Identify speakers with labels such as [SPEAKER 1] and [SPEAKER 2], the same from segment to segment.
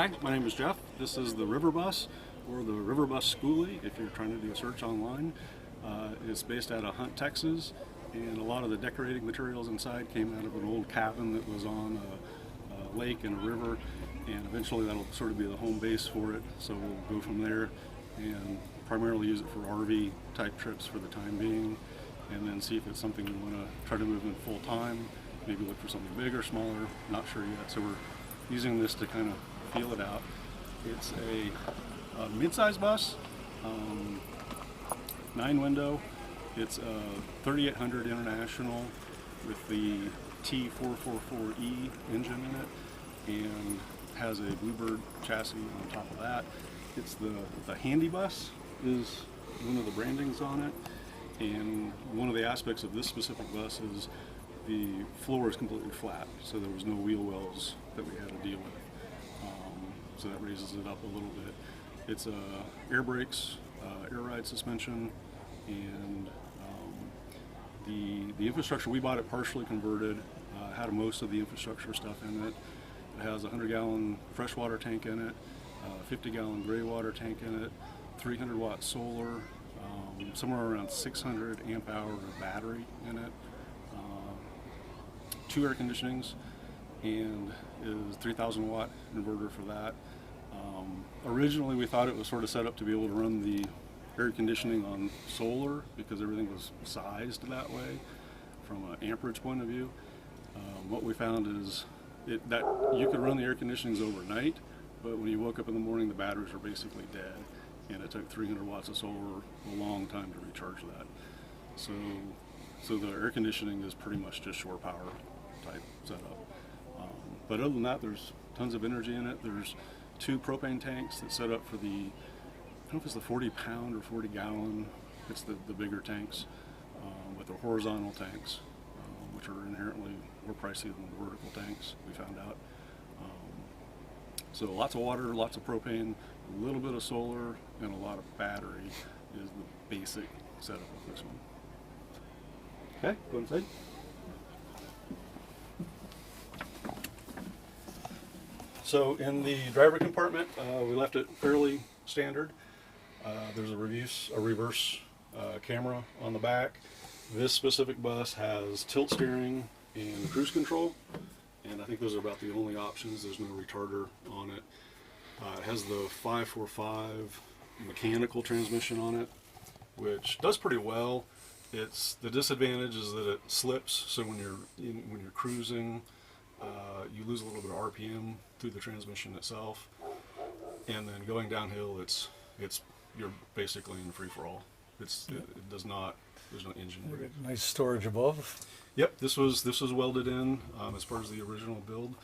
[SPEAKER 1] Hi, my name is Jeff. This is the River Bus, or the River Bus Skoolie, if you're trying to do a search online. It's based out of Hunt, Texas, and a lot of the decorating materials inside came out of an old cabin that was on a lake and a river, and eventually that'll sort of be the home base for it. So we'll go from there and primarily use it for RV type trips for the time being, and then see if it's something we want to try to move in full time, maybe look for something bigger, smaller, not sure yet. So we're using this to kind of feel it out. It's a mid-size bus, 9-window. It's a 3800 International with the T444E engine in it, and has a Bluebird chassis on top of that. It's the handy bus is one of the brandings on it, and one of the aspects of this specific bus is the floor is completely flat, so there was no wheel wells that we had to deal with. So that raises it up a little bit. It's air brakes, air ride suspension, and the infrastructure, we bought it partially converted, had most of the infrastructure stuff in it. It has a 100-gallon freshwater tank in it, a 50-gallon gray water tank in it, 300-watt solar, somewhere around 600 amp hour of battery in it, 2 air conditionings, and is 3,000 watt inverter for that. Originally we thought it was sort of set up to be able to run the air conditioning on solar because everything was sized that way from an amperage point of view. What we found is that you could run the air conditionings overnight, but when you woke up in the morning the batteries were basically dead, and it took 300 watts of solar a long time to recharge that. So the air conditioning is pretty much just shore power type setup. But other than that, there's tons of energy in it. There's 2 propane tanks that set up for the, I don't know if it's the 40-pound or 40-gallon. It's the bigger tanks, but they're horizontal tanks, which are inherently more pricey than the vertical tanks, we found out. So lots of water, lots of propane, a little bit of solar, and a lot of battery is the basic setup of this one. Okay, go inside. So in the driver compartment, we left it fairly standard. There's a reverse camera on the back. This specific bus has tilt steering and cruise control, and I think those are about the only options. There's no retarder on it. It has the 545 mechanical transmission on it, which does pretty well. The disadvantage is that it slips, so when you're cruising, you lose a little bit of RPM through the transmission itself, and then going downhill, you're basically in free for all. It does not. There's no engine.
[SPEAKER 2] Nice storage above.
[SPEAKER 1] Yep, this was welded in as part of the original build.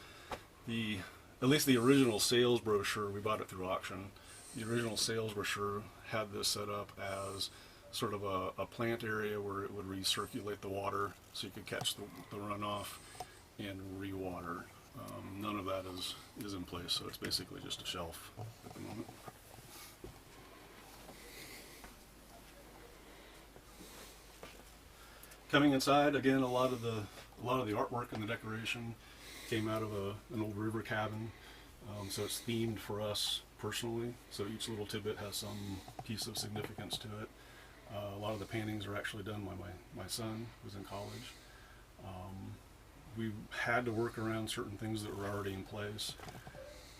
[SPEAKER 1] At least the original sales brochure, we bought it through auction. The original sales brochure had this set up as sort of a plant area where it would recirculate the water, so you could catch the runoff and re-water. None of that is in place, so it's basically just a shelf at the moment. Coming inside, again, a lot of the artwork and the decoration came out of an old river cabin, so it's themed for us personally. So each little tidbit has some piece of significance to it. A lot of the paintings are actually done by my son, who's in college. We had to work around certain things that were already in place.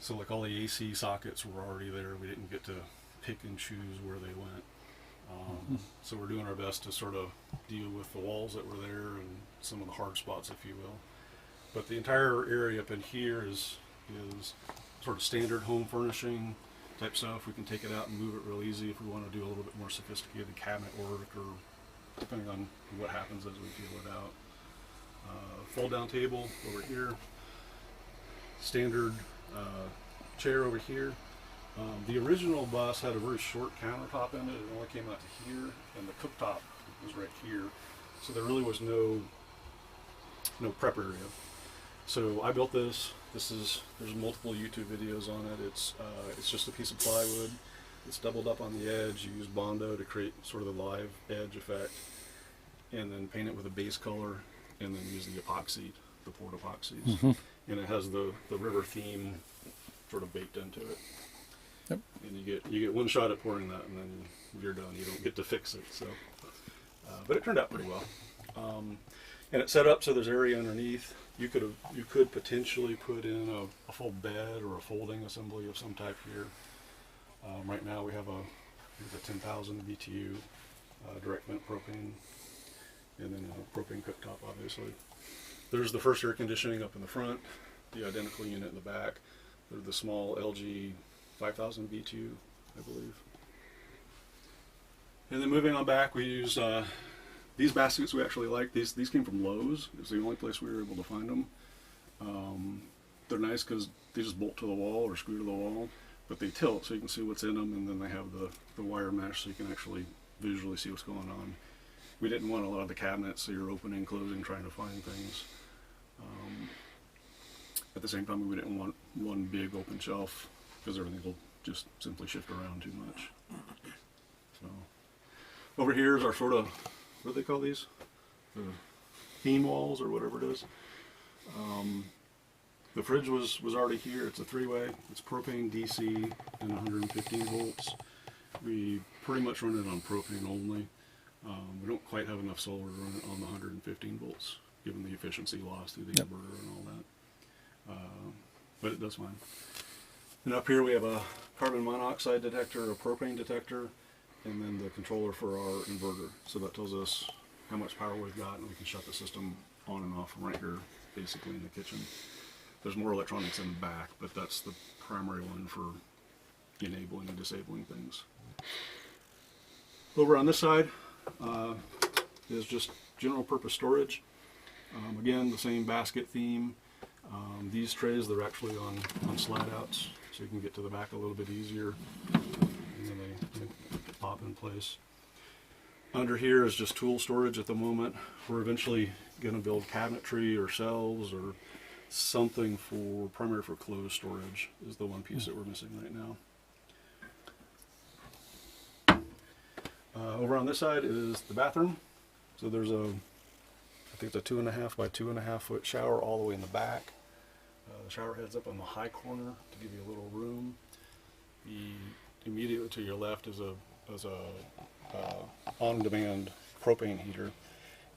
[SPEAKER 1] So like all the AC sockets were already there. We didn't get to pick and choose where they went. So we're doing our best to sort of deal with the walls that were there and some of the hard spots, if you will. But the entire area up in here is sort of standard home furnishing type stuff. We can take it out and move it real easy if we want to do a little bit more sophisticated cabinet work, or depending on what happens as we feel it out. Fold down table over here, standard chair over here. The original bus had a very short countertop in it. It only came out to here, and the cooktop was right here. So there really was no prep area. So I built this. There's multiple YouTube videos on it. It's just a piece of plywood. It's doubled up on the edge. You use Bondo to create sort of the live edge effect, and then paint it with a base color, and then use the epoxy, the poured epoxies. And it has the river theme sort of baked into it.
[SPEAKER 2] Yep.
[SPEAKER 1] And you get one shot at pouring that, and then you're done. You don't get to fix it. So, but it turned out pretty well. And it's set up so there's area underneath. You could potentially put in a full bed or a folding assembly of some type here. Right now we have a 10,000 BTU direct vent propane, and then a propane cooktop, obviously. There's the first air conditioning up in the front, the identical unit in the back. There's the small LG 5,000 BTU, I believe. And then moving on back, we use these baskets. We actually like these. These came from Lowe's. It's the only place we were able to find them. They're nice because they just bolt to the wall or screw to the wall, but they tilt so you can see what's in them, and then they have the wire mesh so you can actually visually see what's going on. We didn't want a lot of the cabinets, so you're opening, closing, trying to find things. At the same time, we didn't want one big open shelf because everything will just simply shift around too much. So over here is our sort of, what do they call these? Theme walls or whatever it is. The fridge was already here. It's a three-way. It's propane, DC, and 115 volts. We pretty much run it on propane only. We don't quite have enough solar to run it on the 115 volts, given the efficiency loss through the inverter and all that. But it does fine. And up here we have a carbon monoxide detector, a propane detector, and then the controller for our inverter. So that tells us how much power we've got, and we can shut the system on and off from right here, basically in the kitchen. There's more electronics in the back, but that's the primary one for enabling and disabling things. Over on this side is just general purpose storage. Again, the same basket theme. These trays, they're actually on slide outs, so you can get to the back a little bit easier, and then they pop in place. Under here is just tool storage at the moment. We're eventually going to build cabinetry or shelves or something for primary for clothes storage is the one piece that we're missing right now. Over on this side is the bathroom. So there's I think it's a 2.5 by 2.5 foot shower all the way in the back. The shower heads up on the high corner to give you a little room. Immediately to your left is a on-demand propane heater,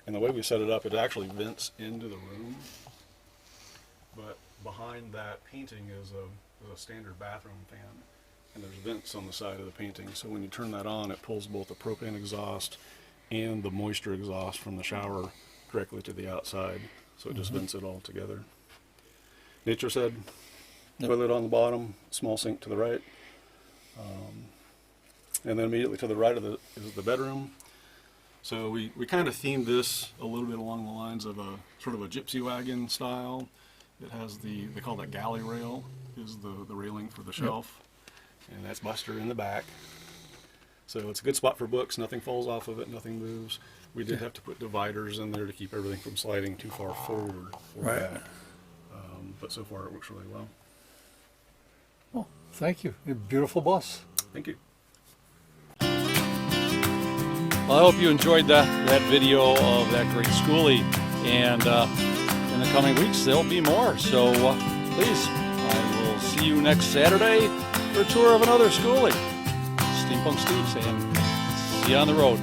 [SPEAKER 1] and the way we set it up, it actually vents into the room. But behind that painting is a standard bathroom fan, and there's vents on the side of the painting. So when you turn that on, it pulls both the propane exhaust and the moisture exhaust from the shower directly to the outside. So it just vents it all together. Nature's Head, toilet on the bottom, small sink to the right. And then immediately to the right of is the bedroom. So we kind of themed this a little bit along the lines of a sort of a gypsy wagon style. It has they call that galley rail, is the railing for the shelf. And that's Buster in the back. So it's a good spot for books. Nothing falls off of it, nothing moves. We did have to put dividers in there to keep everything from sliding too far forward. That. But so far it works really well.
[SPEAKER 2] Well, thank you. Beautiful bus.
[SPEAKER 1] Thank you.
[SPEAKER 3] Well, I hope you enjoyed that video of that great Skoolie, and in the coming weeks there'll be more. So please, I will see you next Saturday for a tour of another Skoolie. Steampunk Steve saying, see you on the road.